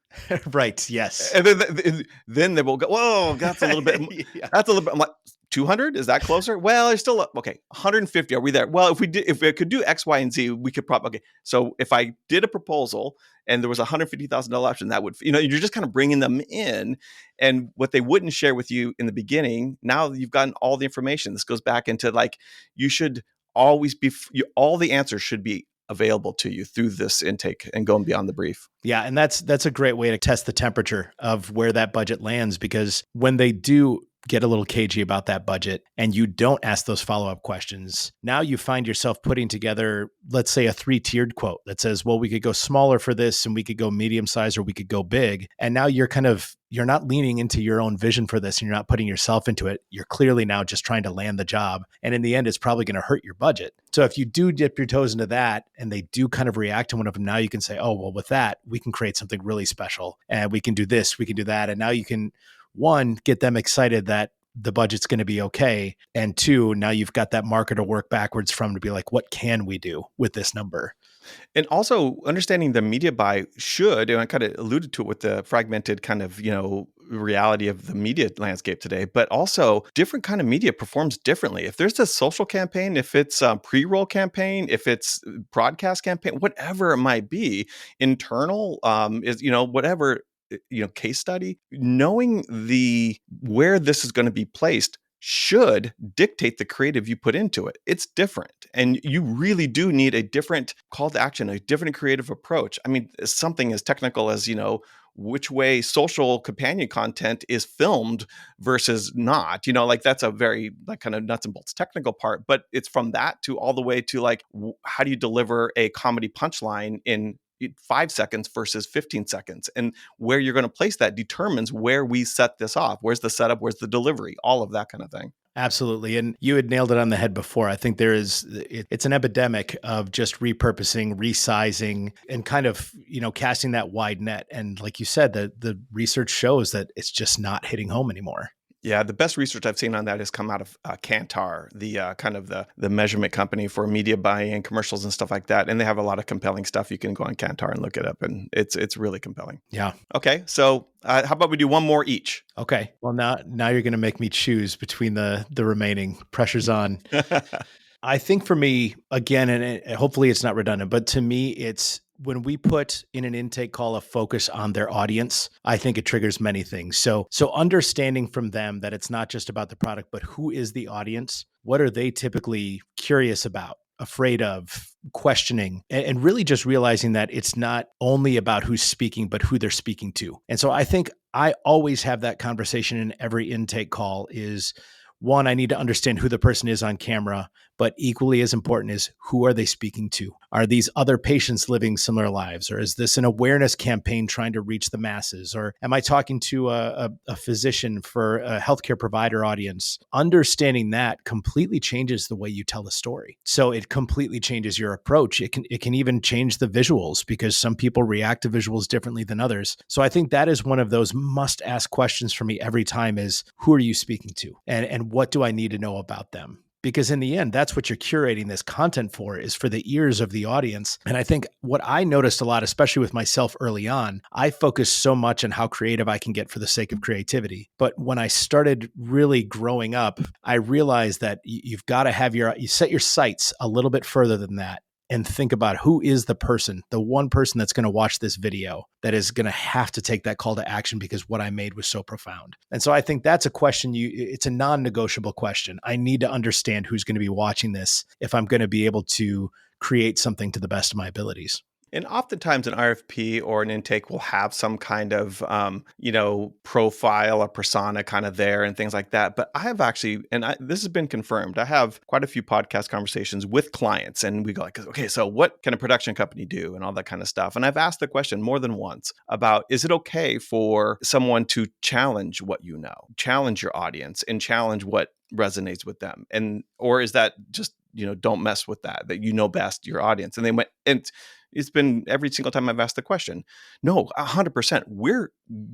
Right. Yes. And then they will go, whoa, that's a little bit. Yeah. That's a little bit. I'm like, 200? Is that closer? Well, it's still okay. 150. Are we there? Well, if we could do X, Y, and Z, we could probably. Okay. So if I did a proposal and there was $150,000 option, that would, you're just kind of bringing them in, and what they wouldn't share with you in the beginning. Now you've gotten all the information. This goes back into like, you should always be, all the answers should be available to you through this intake and going beyond the brief. Yeah, and that's a great way to test the temperature of where that budget lands, because when they do get a little cagey about that budget and you don't ask those follow-up questions, now you find yourself putting together, let's say, a 3-tiered quote that says, well, we could go smaller for this and we could go medium size or we could go big. And now you're not leaning into your own vision for this and you're not putting yourself into it. You're clearly now just trying to land the job. And in the end, it's probably going to hurt your budget. So if you do dip your toes into that and they do kind of react to one of them, now you can say, oh, well, with that, we can create something really special and we can do this, we can do that. And now you can, one, get them excited that the budget's going to be okay. And two, now you've got that marker to work backwards from to be like, what can we do with this number? And also understanding the media buy should, and I kind of alluded to it with the fragmented kind of, reality of the media landscape today, but also different kind of media performs differently. If there's a social campaign, if it's a pre-roll campaign, if it's broadcast campaign, whatever it might be, internal is, whatever, case study, knowing where this is going to be placed should dictate the creative you put into it. It's different. And you really do need a different call to action, a different creative approach. I mean, something as technical as, which way social companion content is filmed versus not, that's a very kind of nuts and bolts technical part, but it's from that to all the way to how do you deliver a comedy punchline in 5 seconds versus 15 seconds, and where you're going to place that determines where we set this off. Where's the setup? Where's the delivery? All of that kind of thing. Absolutely. And you had nailed it on the head before. I think it's an epidemic of just repurposing, resizing, and kind of, casting that wide net. And like you said, the research shows that it's just not hitting home anymore. Yeah, the best research I've seen on that has come out of Kantar, the kind of the measurement company for media buying and commercials and stuff like that. And they have a lot of compelling stuff. You can go on Kantar and look it up, and it's really compelling. Yeah. Okay, so how about we do one more each? Okay. Well, now you're going to make me choose between the remaining. Pressure's on. I think for me, again, and hopefully it's not redundant, but to me, it's when we put in an intake call a focus on their audience, I think it triggers many things. So understanding from them that it's not just about the product, but who is the audience? What are they typically curious about, afraid of, questioning, and really just realizing that it's not only about who's speaking, but who they're speaking to. And so I think I always have that conversation in every intake call is, one, I need to understand who the person is on camera, but equally as important is who are they speaking to? Are these other patients living similar lives? Or is this an awareness campaign trying to reach the masses? Or am I talking to a physician for a healthcare provider audience? Understanding that completely changes the way you tell the story. So it completely changes your approach. It can even change the visuals because some people react to visuals differently than others. So I think that is one of those must ask questions for me every time is, who are you speaking to? And what do I need to know about them? Because in the end, that's what you're curating this content for, is for the ears of the audience. And I think what I noticed a lot, especially with myself early on, I focused so much on how creative I can get for the sake of creativity. But when I started really growing up, I realized that you've got to you set your sights a little bit further than that. And think about who is the person, the one person that's going to watch this video that is going to have to take that call to action because what I made was so profound. And so I think that's a question it's a non-negotiable question. I need to understand who's going to be watching this if I'm going to be able to create something to the best of my abilities. And oftentimes an RFP or an intake will have some kind of, profile or persona kind of there and things like that. But I have actually, this has been confirmed, I have quite a few podcast conversations with clients and we go like, okay, so what can a production company do and all that kind of stuff? And I've asked the question more than once about, is it okay for someone to challenge what you know, challenge your audience and challenge what resonates with them? Or is that just, don't mess with that you know best your audience? And they went, and it's been every single time I've asked the question, no, 100%.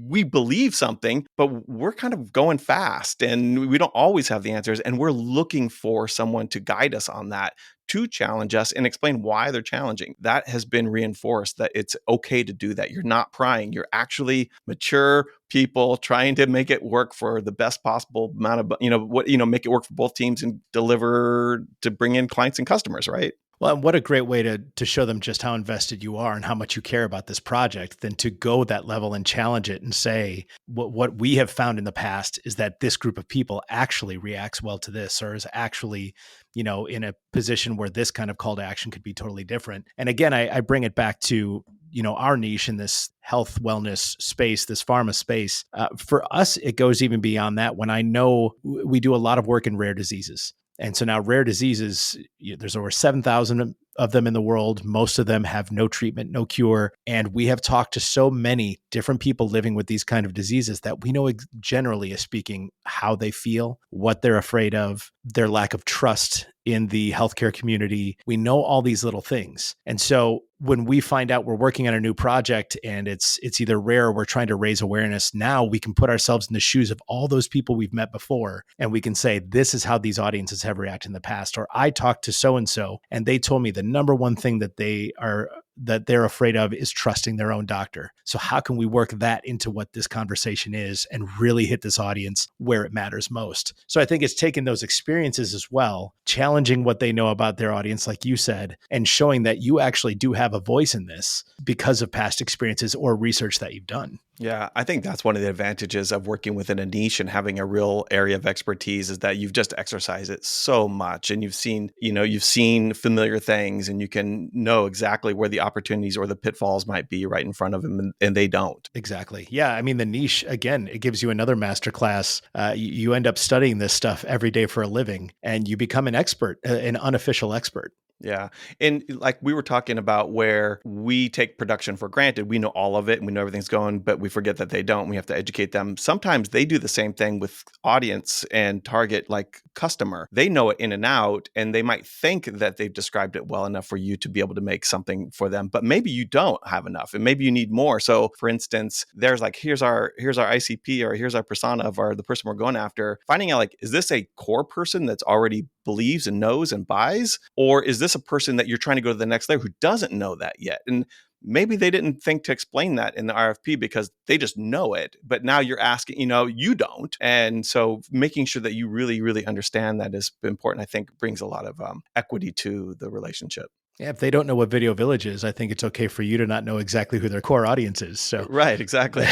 We believe something, but we're kind of going fast and we don't always have the answers. And we're looking for someone to guide us on that, to challenge us and explain why they're challenging. That has been reinforced that it's okay to do that. You're not prying. You're actually mature people trying to make it work for the best possible amount of, make it work for both teams and deliver to bring in clients and customers, right? Well, and what a great way to show them just how invested you are and how much you care about this project than to go that level and challenge it and say, what we have found in the past is that this group of people actually reacts well to this, or is actually, in a position where this kind of call to action could be totally different. And again, I bring it back to, our niche in this health wellness space, this pharma space. For us, it goes even beyond that. When I know we do a lot of work in rare diseases. And so now rare diseases, there's over 7,000 of them in the world. Most of them have no treatment, no cure. And we have talked to so many different people living with these kind of diseases that we know generally speaking how they feel, what they're afraid of, their lack of trust in the healthcare community. We know all these little things. And so when we find out we're working on a new project and it's either rare or we're trying to raise awareness, now we can put ourselves in the shoes of all those people we've met before. And we can say, this is how these audiences have reacted in the past. Or I talked to so-and-so and they told me the number one thing that they're afraid of is trusting their own doctor. So how can we work that into what this conversation is and really hit this audience where it matters most? So I think it's taking those experiences as well, challenging what they know about their audience, like you said, and showing that you actually do have a voice in this because of past experiences or research that you've done. Yeah, I think that's one of the advantages of working within a niche and having a real area of expertise is that you've just exercised it so much and you've seen familiar things and you can know exactly where the opportunities or the pitfalls might be right in front of them and they don't. Exactly. Yeah. I mean, the niche, again, it gives you another masterclass. You end up studying this stuff every day for a living and you become an expert, an unofficial expert. Yeah. And like we were talking about where we take production for granted, we know all of it and we know everything's going, but we forget that they don't. We have to educate them. Sometimes they do the same thing with audience and target like customer. They know it in and out and they might think that they've described it well enough for you to be able to make something for them, but maybe you don't have enough and maybe you need more. So for instance, there's like, here's our ICP or here's our persona of the person we're going after, finding out like, is this a core person that's already believes and knows and buys, or is this a person that you're trying to go to the next layer who doesn't know that yet? And maybe they didn't think to explain that in the RFP because they just know it, but now you're asking, you don't. And so making sure that you really, really understand that is important, I think brings a lot of equity to the relationship. Yeah, if they don't know what Video Village is, I think it's okay for you to not know exactly who their core audience is. So right, exactly.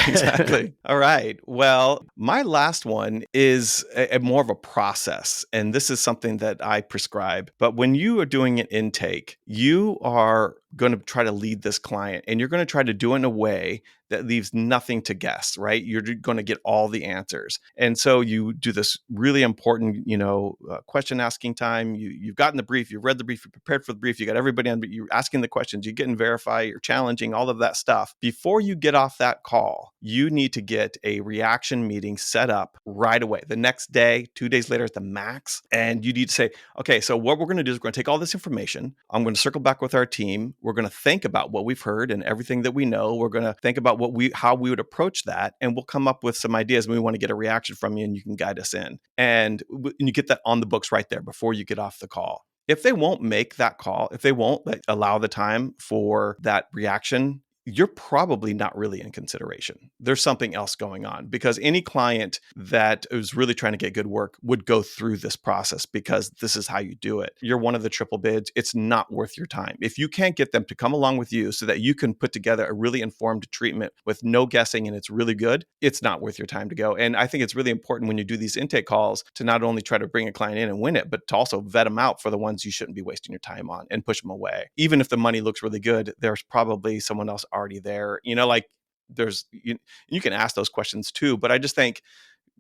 All right. Well, my last one is a more of a process, and this is something that I prescribe. But when you are doing an intake, you are going to try to lead this client, and you're going to try to do it in a way that leaves nothing to guess, right? You're going to get all the answers. And so you do this really important, question asking time. You've gotten the brief, you've read the brief, you're prepared for the brief, you got everybody on, but you're asking the questions, you're getting verify, you're challenging all of that stuff. Before you get off that call, you need to get a reaction meeting set up right away. The next day, 2 days later at the max. And you need to say, okay, so what we're going to do is we're going to take all this information. I'm going to circle back with our team. We're going to think about what we've heard and everything that we know. We're going to think about how we would approach that, and we'll come up with some ideas. And we want to get a reaction from you, and you can guide us in. And you get that on the books right there before you get off the call. If they won't make that call, if they won't allow the time for that reaction, you're probably not really in consideration. There's something else going on, because any client that is really trying to get good work would go through this process because this is how you do it. You're one of the triple bids. It's not worth your time. If you can't get them to come along with you so that you can put together a really informed treatment with no guessing and it's really good, it's not worth your time to go. And I think it's really important when you do these intake calls to not only try to bring a client in and win it, but to also vet them out for the ones you shouldn't be wasting your time on and push them away. Even if the money looks really good, there's probably someone else already there. There's you can ask those questions too, but I just think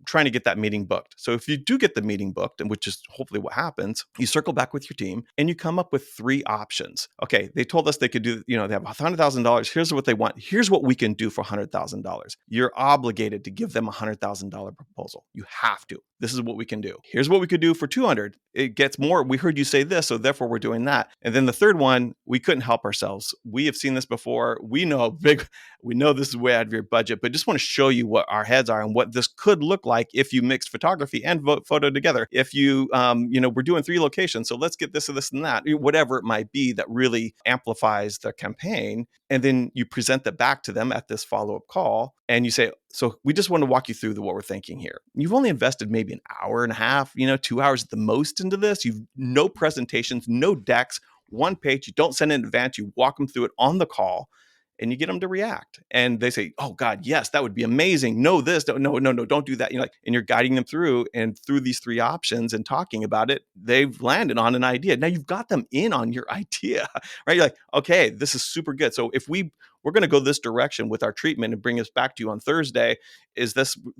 trying to get that meeting booked. So if you do get the meeting booked, and which is hopefully what happens, you circle back with your team and you come up with 3 options. Okay, they told us they could do, they have $100,000. Here's what they want. Here's what we can do for $100,000. You're obligated to give them a $100,000 proposal. You have to. This is what we can do. Here's what we could do for 200. It gets more. We heard you say this, so therefore we're doing that. And then the third one, we couldn't help ourselves. We have seen this before. We know this is way out of your budget, but just want to show you what our heads are and what this could look like if you mixed photography and photo together. If you, we're doing 3 locations, so let's get this and this and that, whatever it might be that really amplifies the campaign. And then you present that back to them at this follow-up call. And you say, so we just want to walk you through what we're thinking here. You've only invested maybe an hour and a half, 2 hours at the most into this. You've no presentations, no decks. one page. You don't send it in advance. You walk them through it on the call, and you get them to react. And they say, oh God, yes, that would be amazing. No, this, no, don't do that. And you're guiding them through, and through these three options and talking about it, they've landed on an idea. Now you've got them in on your idea, right? You're like, okay, this is super good. So if we're going to go this direction with our treatment and bring us back to you on Thursday,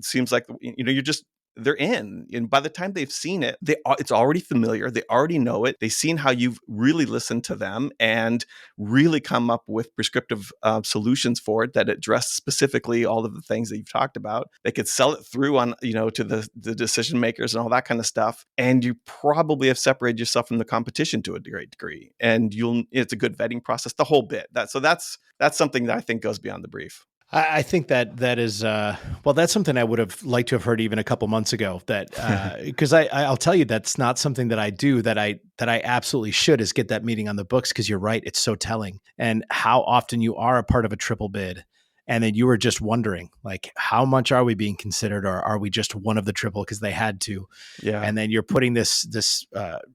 seems like, they're in. And by the time they've seen it, it's already familiar. They already know it. They've seen how you've really listened to them and really come up with prescriptive solutions for it that address specifically all of the things that you've talked about. They could sell it through on, to the decision makers and all that kind of stuff. And you probably have separated yourself from the competition to a great degree. And it's a good vetting process, the whole bit. That's something that I think goes beyond the brief. I think that is, that's something I would have liked to have heard even a couple months ago, that, because I'll tell you, that's not something that I do, that I absolutely should, is get that meeting on the books. Cause you're right. It's so telling. And how often you are a part of a triple bid, and then you were just wondering, like, how much are we being considered, or are we just one of the triple because they had to? Yeah. And then you're putting this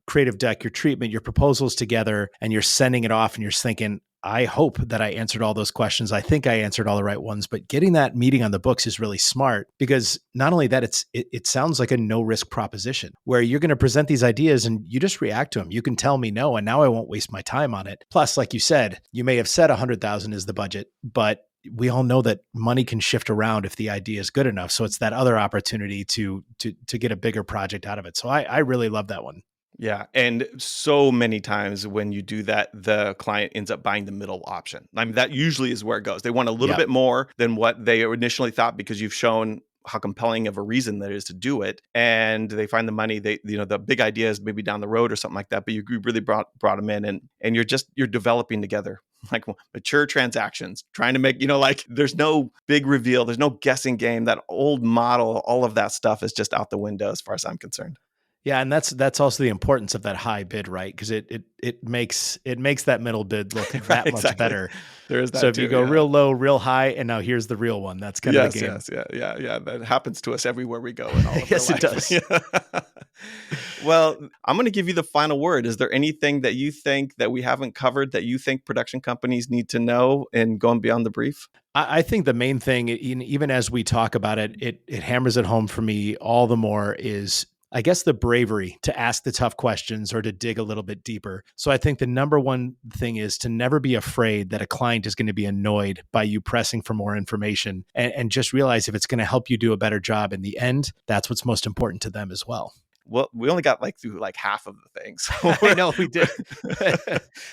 creative deck, your treatment, your proposals together, and you're sending it off, and you're thinking, I hope that I answered all those questions. I think I answered all the right ones, but getting that meeting on the books is really smart, because not only that, it sounds like a no risk proposition where you're going to present these ideas and you just react to them. You can tell me no, and now I won't waste my time on it. Plus, like you said, you may have said 100,000 is the budget, but we all know that money can shift around if the idea is good enough. So it's that other opportunity to get a bigger project out of it. So I really love that one. Yeah. And so many times when you do that, the client ends up buying the middle option. I mean, that usually is where it goes. They want a little bit more than what they initially thought, because you've shown how compelling of a reason there is to do it. And they find the money, the big idea is maybe down the road or something like that, but you really brought them in, and you're developing together, like mature transactions, trying to make, there's no big reveal. There's no guessing game. That old model, all of that stuff is just out the window as far as I'm concerned. Yeah, and that's also the importance of that high bid, right? Because it makes that middle bid look that much better. There is that. So if you go real low, real high, and now here's the real one. That's kind of the game. Yeah. That happens to us everywhere we go in all of yes, our it does. Well, I'm going to give you the final word. Is there anything that you think that we haven't covered that you think production companies need to know in going beyond the brief? I think the main thing, even as we talk about it, it hammers it home for me all the more, is I guess the bravery to ask the tough questions or to dig a little bit deeper. So I think the number one thing is to never be afraid that a client is going to be annoyed by you pressing for more information, and just realize if it's going to help you do a better job in the end, that's what's most important to them as well. Well, we only got through half of the things. I know we did,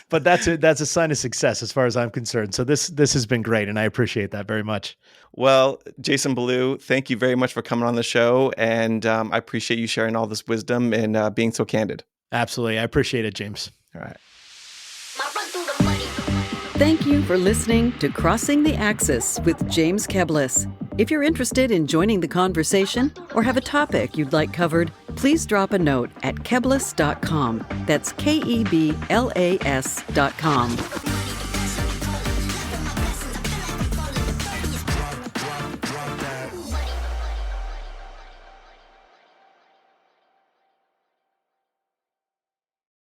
but that's a sign of success as far as I'm concerned. So this has been great, and I appreciate that very much. Well, Jason Bellue, thank you very much for coming on the show, and I appreciate you sharing all this wisdom and being so candid. Absolutely, I appreciate it, James. All right. Thank you for listening to Crossing the Axis with James Keblas. If you're interested in joining the conversation or have a topic you'd like covered, please drop a note at keblas.com. That's KEBLAS.com.